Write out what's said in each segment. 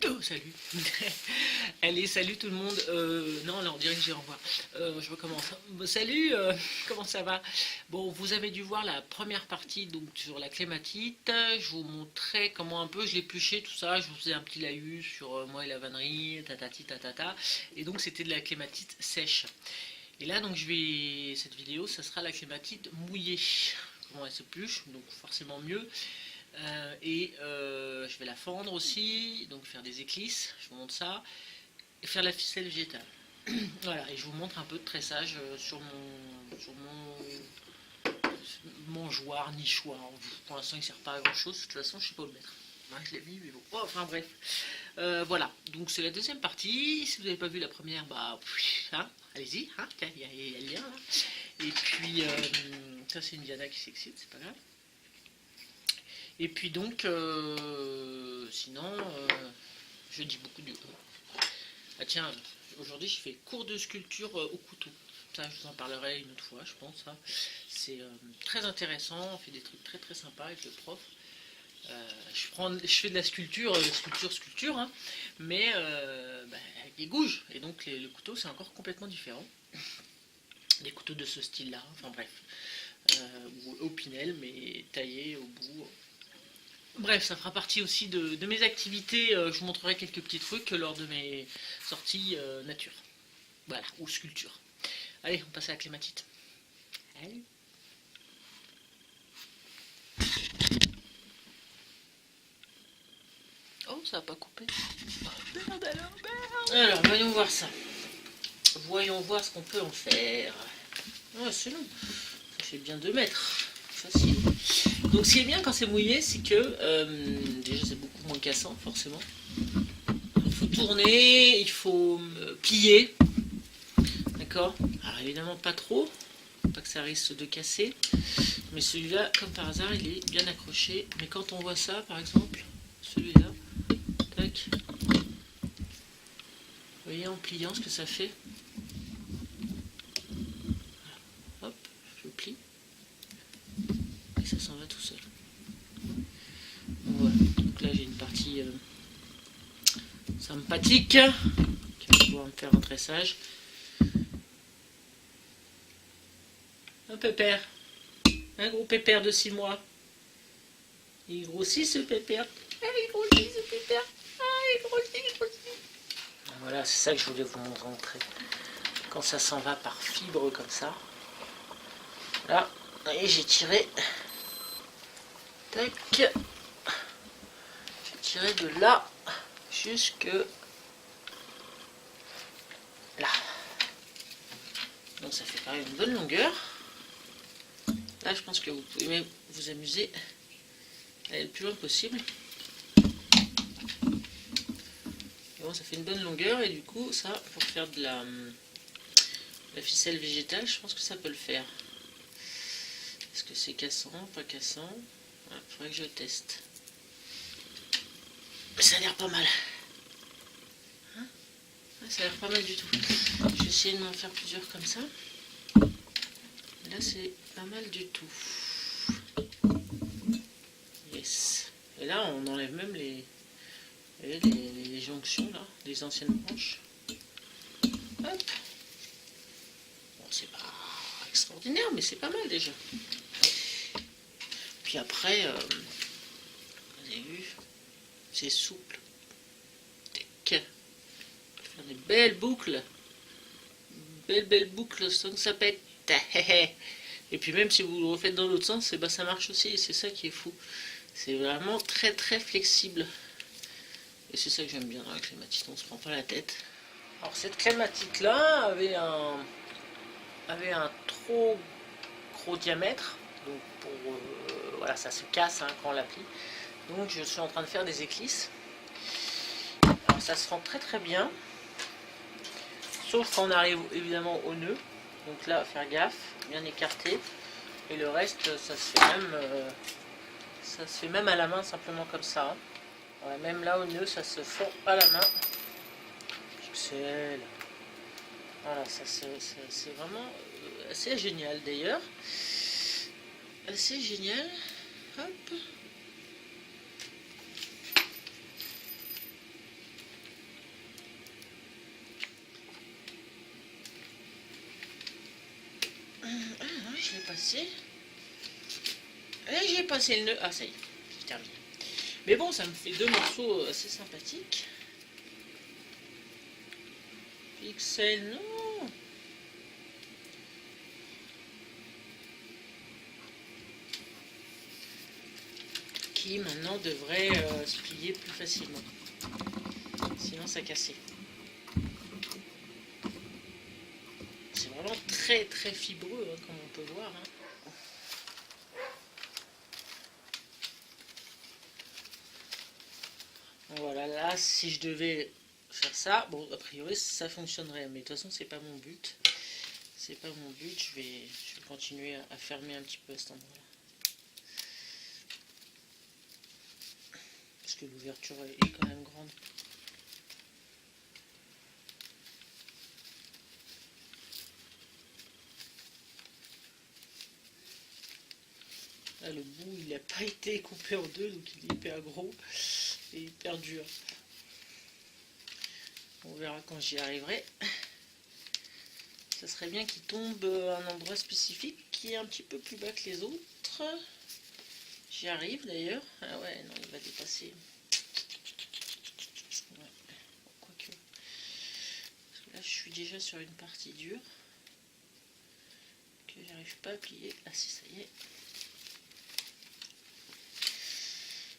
Oh, salut. Allez, salut tout le monde. Non, là, on dirait que j'y renvoie. Je recommence. Bon, salut, comment ça va? Bon, vous avez dû voir la première partie donc sur la clématite. Je vous montrais comment un peu je l'épluchais, tout ça. Je vous faisais un petit laïus sur moi et la vannerie, tatati tatata. Et donc, c'était de la clématite sèche. Et là, donc, cette vidéo, ça sera la clématite mouillée. Comment elle s'épluche, donc forcément mieux. Je vais la fendre aussi, donc faire des éclisses, je vous montre ça, et faire la ficelle végétale. Voilà, et je vous montre un peu de tressage sur mon mangeoire, nichoir. Pour l'instant, il ne sert pas à grand chose, de toute façon, je ne sais pas où le mettre. Moi, je l'ai mis, mais bon. Oh, enfin bref. Voilà, donc c'est la deuxième partie. Si vous n'avez pas vu la première, bah, hein, allez-y, hein, il y a le lien là. Et puis, ça, c'est une Diana qui s'excite, c'est pas grave. Et puis donc, sinon, je dis beaucoup de... Ah tiens, aujourd'hui je fais cours de sculpture au couteau. Ça, je vous en parlerai une autre fois, je pense. Hein. C'est très intéressant, on fait des trucs très très sympas avec le prof. Je fais de la sculpture, sculpture, hein, mais avec des gouges. Et donc le couteau, c'est encore complètement différent. Des couteaux de ce style-là, enfin bref. Ou au pinel, mais taillé au bout. Bref, ça fera partie aussi de mes activités. Je vous montrerai quelques petits trucs lors de mes sorties nature. Voilà, ou sculpture. Allez, on passe à la clématite. Allez. Oh, ça va pas couper. Oh, merde alors, merde. Alors, voyons voir ça. Voyons voir ce qu'on peut en faire. Oh, c'est long. Ça fait bien 2 mètres. Facile. Donc, ce qui est bien quand c'est mouillé, c'est que déjà c'est beaucoup moins cassant, forcément. Il faut tourner, il faut plier. D'accord? Alors, évidemment, pas trop, pas que ça risque de casser. Mais celui-là, comme par hasard, il est bien accroché. Mais quand on voit ça, par exemple, celui-là, tac. Vous voyez en pliant ce que ça fait? Hop, je plie. Et ça s'en va tout seul. Voilà, donc là j'ai une partie sympathique qui va pouvoir me faire un tressage. Un pépère, un gros pépère de 6 mois. Il grossit ce pépère. Ah, il grossit ce pépère. Ah, il grossit, il grossit. Voilà, c'est ça que je voulais vous montrer. Quand ça s'en va par fibre comme ça. Là, et j'ai tiré. Tac. J'ai tiré de là jusque là. Donc ça fait quand même une bonne longueur. Là, je pense que vous pouvez même vous amuser à aller le plus loin possible. Et bon, ça fait une bonne longueur et du coup, ça, pour faire de la ficelle végétale, je pense que ça peut le faire. Est-ce que c'est cassant, pas cassant? Il faudrait que je teste. Mais ça a l'air pas mal. Hein? Ça a l'air pas mal du tout. Je vais essayer de m'en faire plusieurs comme ça. Là, c'est pas mal du tout. Yes. Et là, on enlève même les jonctions, là, des anciennes branches. Hop. Bon, c'est pas extraordinaire, mais c'est pas mal déjà. Puis après, vous avez vu, c'est souple. Tac. Faire des belles boucles. Belles boucles sans que ça pète. Et puis même si vous le refaites dans l'autre sens, ben ça marche aussi, c'est ça qui est fou. C'est vraiment très très flexible. Et c'est ça que j'aime bien dans la clématite, on se prend pas la tête. Alors cette clématite là avait un trop gros diamètre, donc voilà, ça se casse hein, quand on l'applique. Donc je suis en train de faire des éclisses. Alors ça se rend très très bien, sauf quand on arrive évidemment au nœud. Donc là, faire gaffe, bien écarter. Et le reste, ça se fait même à la main, simplement comme ça. Hein. Ouais, même là au nœud, ça se fond à la main. Pixel. Voilà, ça c'est vraiment assez génial d'ailleurs. Assez génial. Hop. passer. Et j'ai passé le nœud. Ah, ça y est, j'ai terminé. Mais bon, ça me fait 2 morceaux assez sympathiques. Pixel, non. Qui maintenant devrait se plier plus facilement. Sinon, ça cassait. C'est vraiment très très fibreux, hein, comme on peut voir. Hein. Voilà, là, si je devais faire ça, bon, a priori, ça fonctionnerait, mais de toute façon, c'est pas mon but. C'est pas mon but, je vais continuer à fermer un petit peu à cet endroit-là. Parce que l'ouverture est quand même grande. Là, le bout, il n'a pas été coupé en deux, donc il est hyper gros et hyper dur. On verra quand j'y arriverai. Ça serait bien qu'il tombe à un endroit spécifique qui est un petit peu plus bas que les autres. J'y arrive d'ailleurs. Ah ouais, non, il va dépasser. Ouais, quoique. Parce que là, je suis déjà sur une partie dure. Que j'arrive pas à plier. Ah si, ça y est.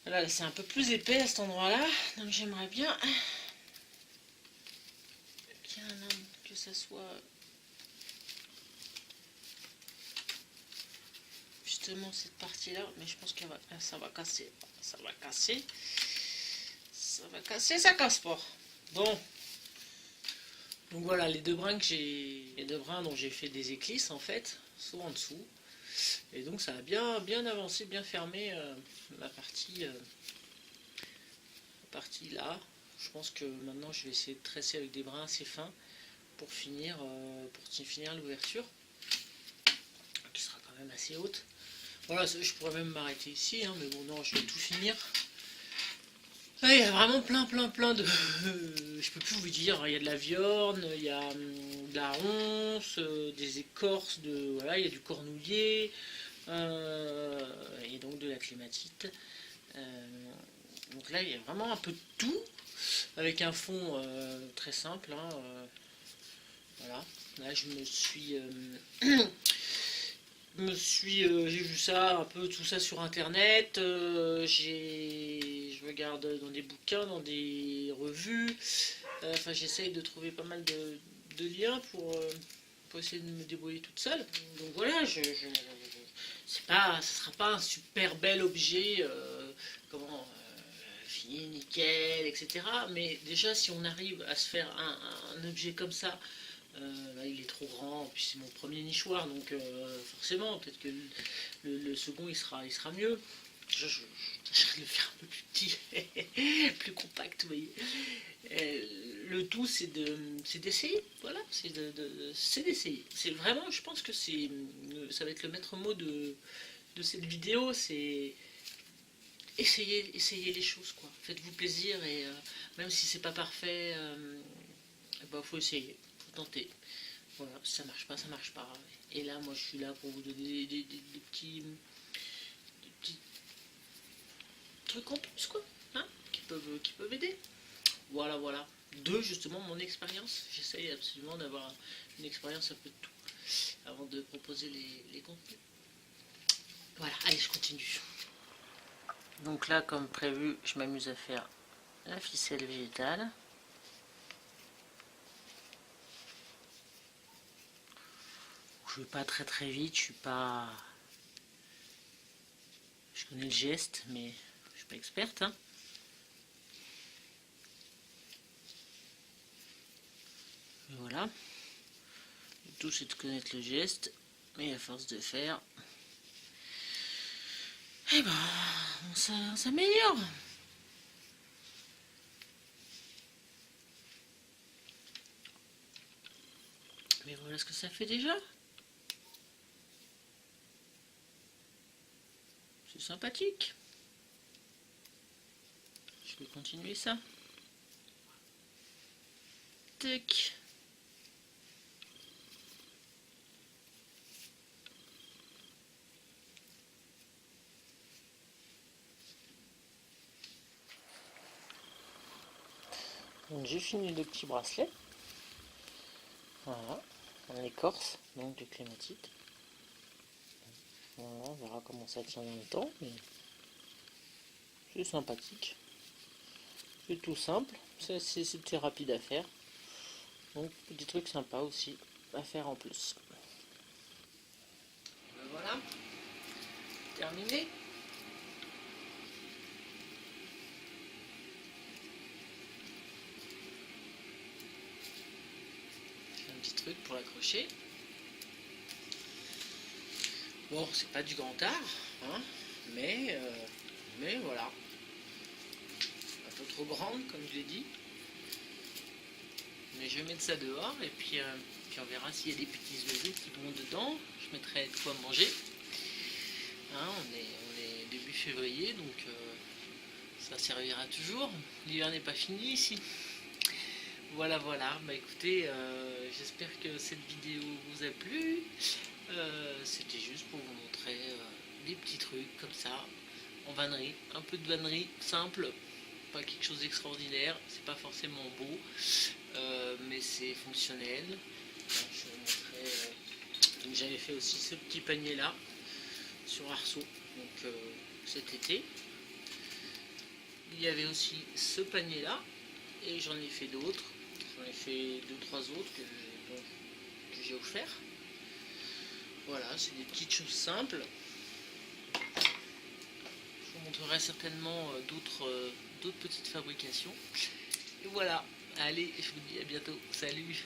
Là, c'est un peu plus épais à cet endroit-là. Donc j'aimerais bien que ça soit justement cette partie-là. Mais je pense que ça va casser. Ça va casser. Ça va casser, ça casse pas. Bon. Donc voilà, les deux brins dont j'ai fait des éclisses en fait sont en dessous. Et donc ça a bien avancé, bien fermé la partie là. Je pense que maintenant je vais essayer de tresser avec des brins assez fins pour finir l'ouverture, qui sera quand même assez haute. Voilà, je pourrais même m'arrêter ici, hein, mais bon non, je vais tout finir. Là, il y a vraiment plein de... je peux plus vous dire, il y a de la viorne, il y a de la ronce, des écorces, voilà, il y a du cornouiller, et donc de la clématite. Donc là, il y a vraiment un peu de tout, avec un fond très simple. Hein, voilà. Là, j'ai vu ça, un peu tout ça sur internet, je regarde dans des bouquins, dans des revues, enfin j'essaye de trouver pas mal de liens pour essayer de me débrouiller toute seule. Donc voilà, ce sera pas un super bel objet, fini, nickel, etc. Mais déjà si on arrive à se faire un objet comme ça, là il est trop grand, puis c'est mon premier nichoir, donc forcément peut-être que le second il sera mieux. Je vais le faire un peu plus petit, plus compact, vous voyez. Le tout c'est d'essayer, voilà, c'est d'essayer. C'est vraiment, je pense que ça va être le maître mot de cette vidéo, c'est essayez les choses, quoi. Faites-vous plaisir et même si c'est pas parfait, faut essayer, faut tenter. Voilà, si ça marche pas, ça marche pas. Et là, moi, je suis là pour vous donner des petits trucs en plus, quoi, hein, qui peuvent aider. Voilà. De justement mon expérience. J'essaye absolument d'avoir une expérience un peu de tout avant de proposer les contenus. Voilà, allez, je continue. Donc là, comme prévu, je m'amuse à faire la ficelle végétale. Je vais pas très vite, je connais le geste, mais je suis pas experte, hein. Et voilà. Le tout c'est de connaître le geste, mais à force de faire, eh ben, on s'améliore. Mais voilà ce que ça fait déjà. C'est sympathique. Je vais continuer ça. Tac. Donc j'ai fini le petit bracelet. Voilà, en écorce, donc de clématite. Voilà, on verra comment ça tient dans le temps, mais c'est sympathique. C'est tout simple, c'était rapide à faire. Donc des trucs sympas aussi à faire en plus. Ben voilà, terminé. Un petit truc pour l'accrocher. Bon, c'est pas du grand art, hein, mais voilà. Un peu trop grande, comme je l'ai dit. Mais je vais mettre ça dehors et puis on verra s'il y a des petits oiseaux qui vont dedans. Je mettrai de quoi manger. Hein, on est début février, donc ça servira toujours. L'hiver n'est pas fini ici. Voilà, voilà. Bah écoutez, j'espère que cette vidéo vous a plu. C'était juste pour vous montrer des petits trucs comme ça, en vannerie. Un peu de vannerie simple, pas quelque chose d'extraordinaire. C'est pas forcément beau, mais c'est fonctionnel. Donc, je vais vous montrer. J'avais fait aussi ce petit panier là sur arceau, donc cet été. Il y avait aussi ce panier là, et j'en ai fait d'autres. J'en ai fait 2-3 autres que j'ai offert. Voilà, c'est des petites choses simples. Je vous montrerai certainement d'autres petites fabrications. Et voilà, allez, je vous dis à bientôt. Salut!